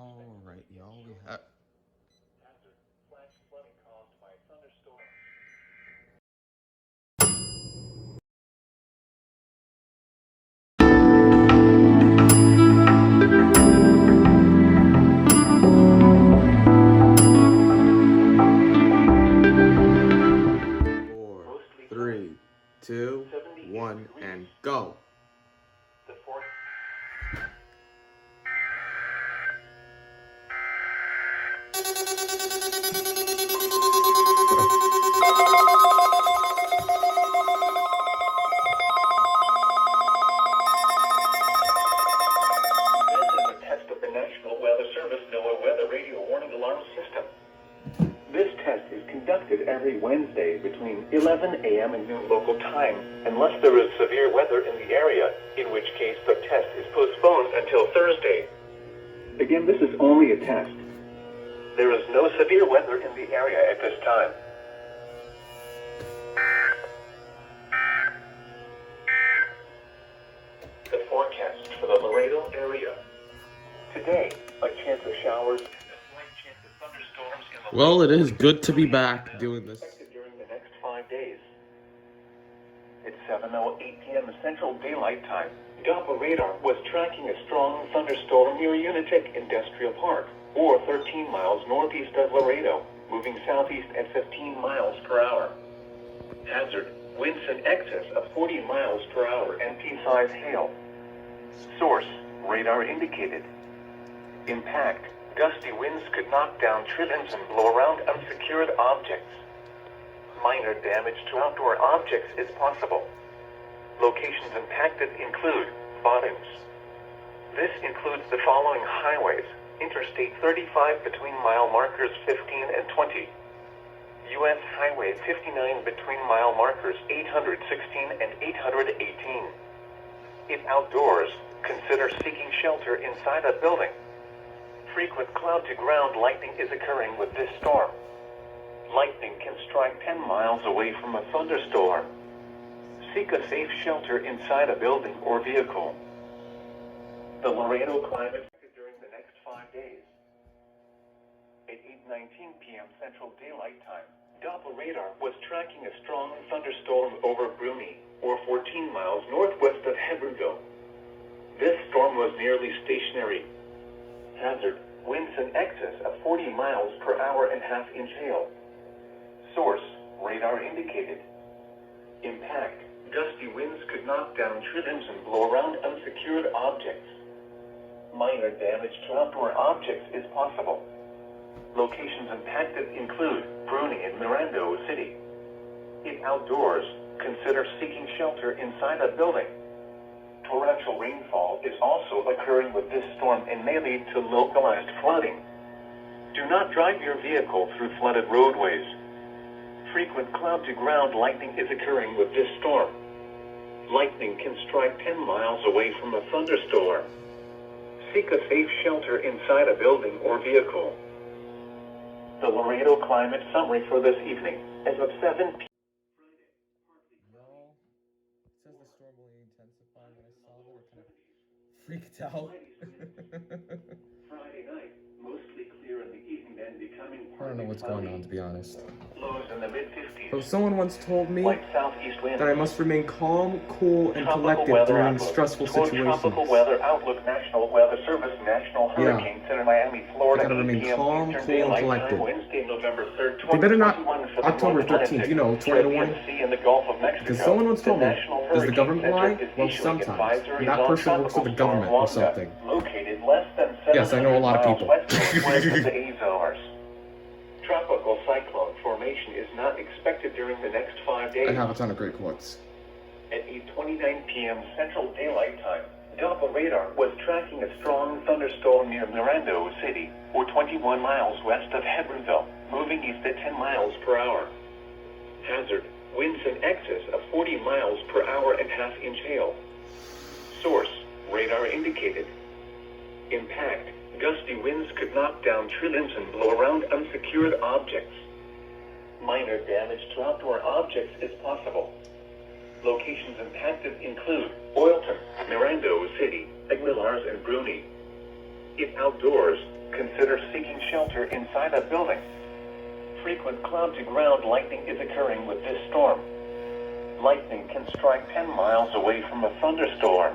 All right, y'all. We have. Four, three, two, one, and go. Every Wednesday between 11 a.m. and noon local time, unless there is severe weather in the area, in which case the test is postponed until Thursday. Again, this is only a test. There is no severe weather in the area at this time. The forecast for the Laredo area. Today, a chance of showers and a slight chance of thunderstorms in the Well, it is good to be back doing this. during the next 5 days. At 7:08 p.m. Central Daylight Time, Doppler radar was tracking a strong thunderstorm near Unitek Industrial Park, or 13 miles northeast of Laredo, moving southeast at 15 miles per hour. Hazard, winds in excess of 40 miles per hour and pea-size hail. Source, radar indicated. Impact, gusty winds could knock down trimmings and blow around unsecured objects. Minor damage to outdoor objects is possible. Locations impacted include bottoms. This includes the following highways: Interstate 35 between mile markers 15 and 20. U.S. Highway 59 between mile markers 816 and 818. If outdoors, consider seeking shelter inside a building. Frequent cloud-to-ground lightning is occurring with this storm. Lightning can strike 10 miles away from a thunderstorm. Seek a safe shelter inside a building or vehicle. The Laredo climate during the next 5 days. At 8:19 p.m. Central Daylight Time, Doppler radar was tracking a strong thunderstorm over Bruni, or 14 miles northwest of Hebbronville. This storm was nearly stationary. Hazard, winds in excess of 40 miles per hour and half-inch hail. Source, radar indicated. Impact, gusty winds could knock down trimmings and blow around unsecured objects. Minor damage to outdoor objects is possible. Locations impacted include Bruni and Mirando City. If outdoors, consider seeking shelter inside a building. Torrential rainfall is also occurring with this storm and may lead to localized flooding. Do not drive your vehicle through flooded roadways. Frequent cloud-to-ground lightning is occurring with this storm. Lightning can strike 10 miles away from a thunderstorm. Seek a safe shelter inside a building or vehicle. The Laredo climate summary for this evening, as of 7 p.m. Y'all, it says the storm will intensify. When I saw that, I kind of freaked out. Friday night, mostly clear in the evening, then becoming I don't know what's going on, to be honest. Lows in the mid-50s. So someone once told me Light southeast winds. that I must remain calm, cool, and collected during stressful situations. Tropical weather outlook, National Weather Service, National Hurricane Center, Miami, Florida. I gotta remain calm, cool, and collected. Wednesday, November 3rd, They better not. 2021 for the October North 13th, you know, tornado warning. Sea in the Gulf of Mexico. Because someone once told me, National does the government Hurricane lie? Center is Well, issuing sometimes. advisories And that on person works for the tropical storm government or Wanda, something. Located less than 700 Yes, I know a lot of miles people. west of the Azores. Tropical cyclone formation is not expected during the next 5 days. I have a ton of great quotes. At 8:29 p.m. Central Daylight Time, Doppler radar was tracking a strong thunderstorm near Mirando City, or 21 miles west of Hebbronville, moving east at 10 miles per hour. Hazard, winds in excess of 40 miles per hour and half-inch hail. Source, radar indicated. Impact, gusty winds could knock down trimmings and blow around unsecured objects. Minor damage to outdoor objects is possible. Locations impacted include Oilton, Mirando City, Aguilars, and Bruni. If outdoors, consider seeking shelter inside a building. Frequent cloud-to-ground lightning is occurring with this storm. Lightning can strike 10 miles away from a thunderstorm.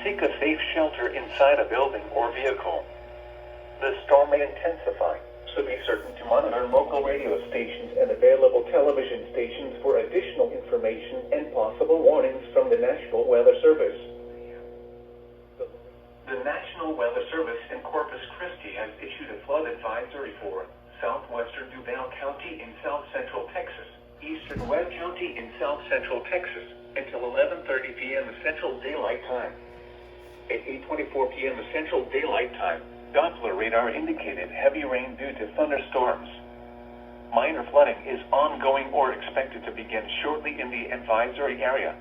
Seek a safe shelter inside a building or vehicle. The storm may intensify, so be certain to monitor local radio stations and available television stations for additional information and possible warnings from the National Weather Service. The National Weather Service in Corpus Christi has issued a flood advisory for southwestern Duval County in south-central Texas, eastern Webb County in south-central Texas, until 11:30 p.m. Central Daylight Time. At 8:24 p.m. Central Daylight Time, Doppler radar indicated heavy rain due to thunderstorms. Minor flooding is ongoing or expected to begin shortly in the advisory area.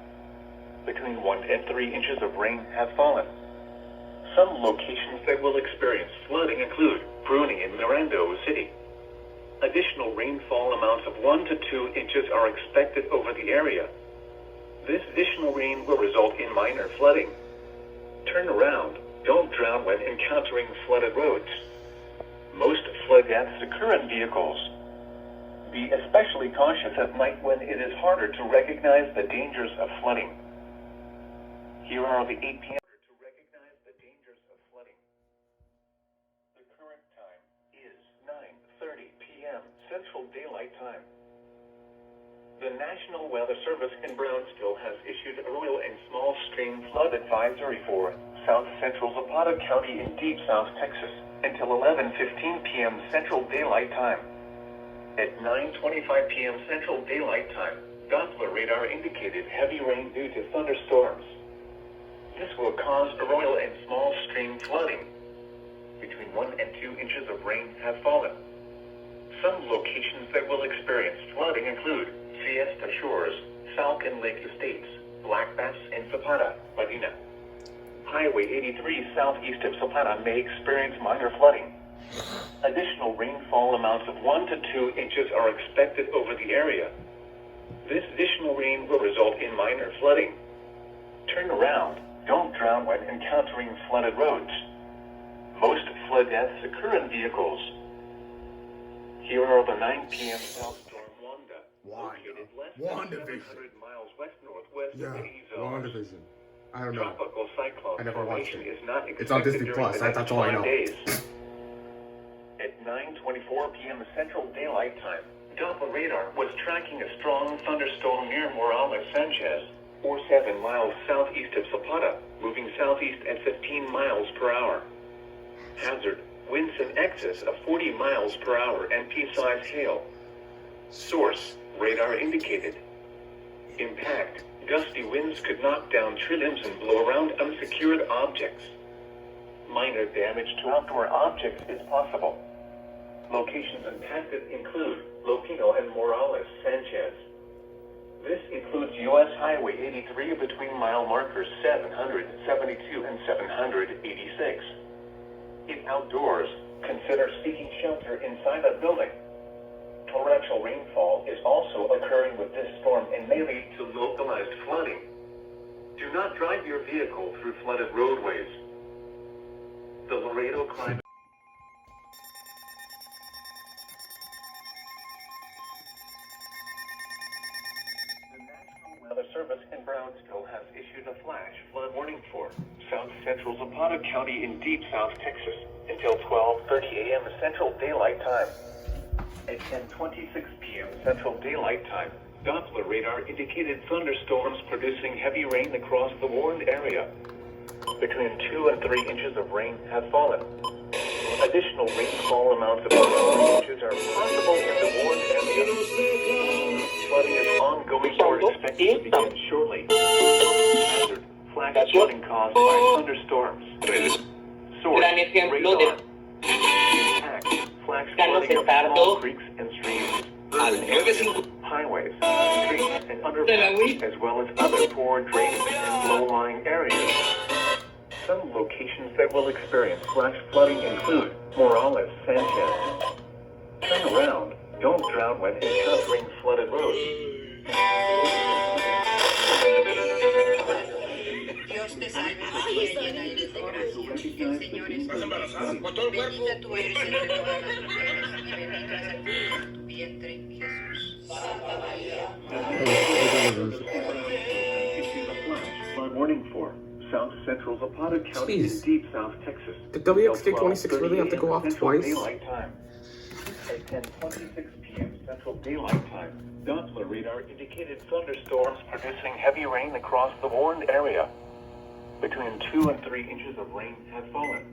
Between 1 and 3 inches of rain have fallen. Some locations that will experience flooding include Bruni and Mirando City. Additional rainfall amounts of 1 to 2 inches are expected over the area. This additional rain will result in minor flooding. Turn around. Don't drown when encountering flooded roads. Most flood deaths occur in vehicles. Be especially cautious at night when it is harder to recognize the dangers of flooding. Here are the 8 p.m. to recognize the dangers of flooding. The current time is 9:30 p.m. Central Daylight Time. The National Weather Service in Brownsville has issued a royal and small stream flood advisory for South Central Zapata County in deep South Texas until 11:15 p.m. Central Daylight Time. At 9:25 p.m. Central Daylight Time, Doppler radar indicated heavy rain due to thunderstorms. This will cause a royal and small stream flooding. Between 1 and 2 inches of rain have fallen. Some locations that will experience flooding include Fiesta Shores, Falcon Lake Estates, Black Bass, and Zapata, Medina. Highway 83 southeast of Zapata may experience minor flooding. Additional rainfall amounts of 1 to 2 inches are expected over the area. This additional rain will result in minor flooding. Turn around. Don't drown when encountering flooded roads. Most flood deaths occur in vehicles. Here are the 9 p.m. South Storm Wanda, located less than 700 miles west-northwest of the EAS. WandaVision. I don't know. Tropical cyclone I never watched formation it. is not It's on Disney expected Plus. during the That's next all I 5 know. days. At 9:24 p.m. Central Daylight Time, Doppler radar was tracking a strong thunderstorm near Morales Sanchez, or 7 miles southeast of Zapata, moving southeast at 15 miles per hour. Hazard, winds in excess of 40 miles per hour and pea-sized hail. Source, radar indicated. Impact, gusty winds could knock down tree limbs and blow around unsecured objects. Minor damage to outdoor objects is possible. Locations impacted include Lopino and Morales Sanchez. This includes U.S. Highway 83 between mile markers 772 and 786. If outdoors, consider seeking shelter inside a building. Torrential rainfall is also occurring with this storm and may lead to localized flooding. Do not drive your vehicle through flooded roadways. The Laredo Climate Weather Service in Brownsville has issued a flash flood warning for South Central Zapata County in deep South Texas until 12:30 a.m. Central Daylight Time. At 10:26 p.m. Central Daylight Time, Doppler radar indicated thunderstorms producing heavy rain across the warned area. Between 2 and 3 inches of rain have fallen. Additional rainfall amounts of 3 inches are possible in the warned area. Flooding is ongoing or expected to begin shortly. Hazard, flash flooding caused by thunderstorms. Source, radar. Impact, flash flooding of small creeks and streams, urban areas, highways, streets, and underpass, as well as other poor drainage and low-lying areas. Some locations that will experience flash flooding include Morales Sanchez. Turn around. Don't drown when encountering flooded roads. Dios te salve María, llena eres de gracia. recognize the dangers of flooding. Bendita tú eres entre todas las mujeres, y bendito es el fruto de tu vientre, Jesús. Santa María. Issued a flash flood warning for South Central Zapata County in Jeez. deep South Texas. Did WXK26 really have to go off Central twice? Daylight time. At 10:26 p.m. Central Daylight time, Doppler radar indicated thunderstorms producing heavy rain across the warned area. Between 2 and 3 inches of rain have fallen.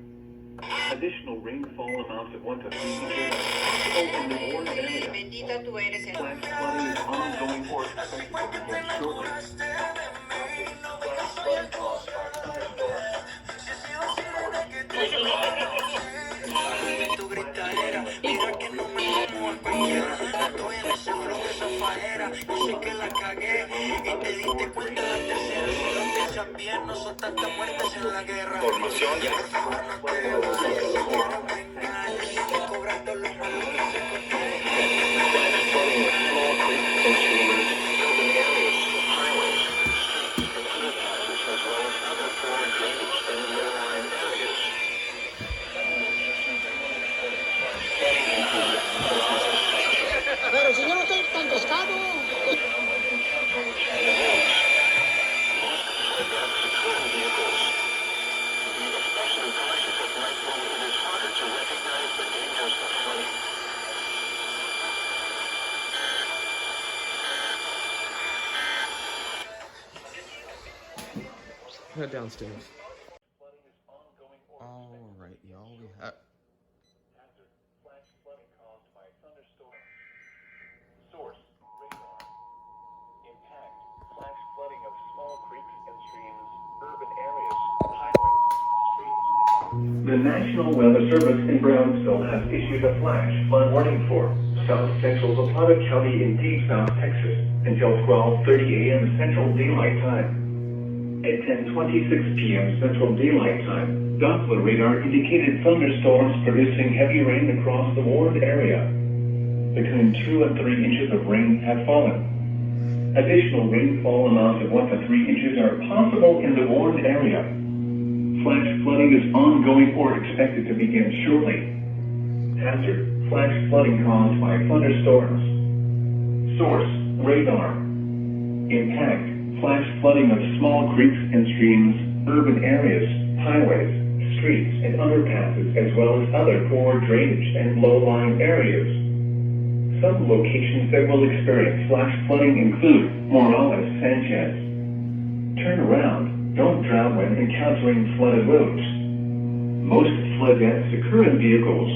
Additional rainfall amounts of 1 to 3 inches are possible in the warned area. Bendita tú eres Flash flooding is ongoing or expected to begin shortly. Flooding caused by thunderstorms. Tu gritadera, mira que no me como a cualquiera. Estoy en ese flow, esa fajera. Yo sé que la cagué y te diste cuenta la tercera. Si lo piensas bien, no son tantas muertes en la guerra. Formación ya. Por favor, no te quiero vengar. Si te cobran todos los malos que se Pero si yo no estoy tan pescado. Head downstairs. Alright, y'all. We have. Hazard, flash flooding caused by thunderstorm. Source, radar. Impact, flash flooding of small creeks and streams, urban areas, highways, streets. The National Weather Service in Brownsville has issued a flash flood warning for South Central Zapata County in deep South Texas until 12:30 a.m. Central Daylight Time. At 10:26 p.m. Central Daylight Time, Doppler radar indicated thunderstorms producing heavy rain across the warned area. Between 2 and 3 inches of rain have fallen. Additional rainfall amounts of 1 to 3 inches are possible in the warned area. Flash flooding is ongoing or expected to begin shortly. Hazard, flash flooding caused by thunderstorms. Source, radar. Impact, flash flooding of small creeks and streams, urban areas, highways, streets, and underpasses, as well as other poor drainage and low-lying areas. Some locations that will experience flash flooding include Morales Sanchez. Turn around, don't drown when encountering flooded roads. Most flood deaths occur in vehicles.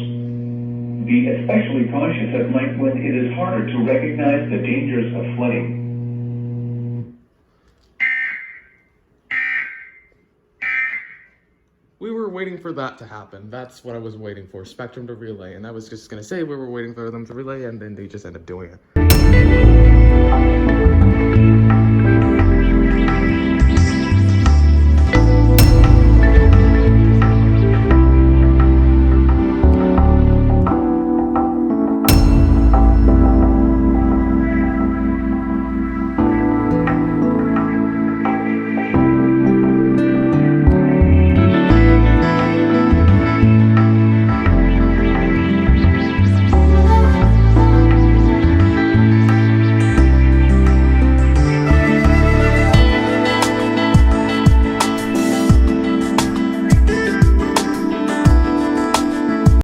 Be especially cautious at night when it is harder to recognize the dangers of flooding. We were waiting for that to happen. That's what I was waiting for. Spectrum to relay. And I was just going to say we were waiting for them to relay, and then they just ended up doing it.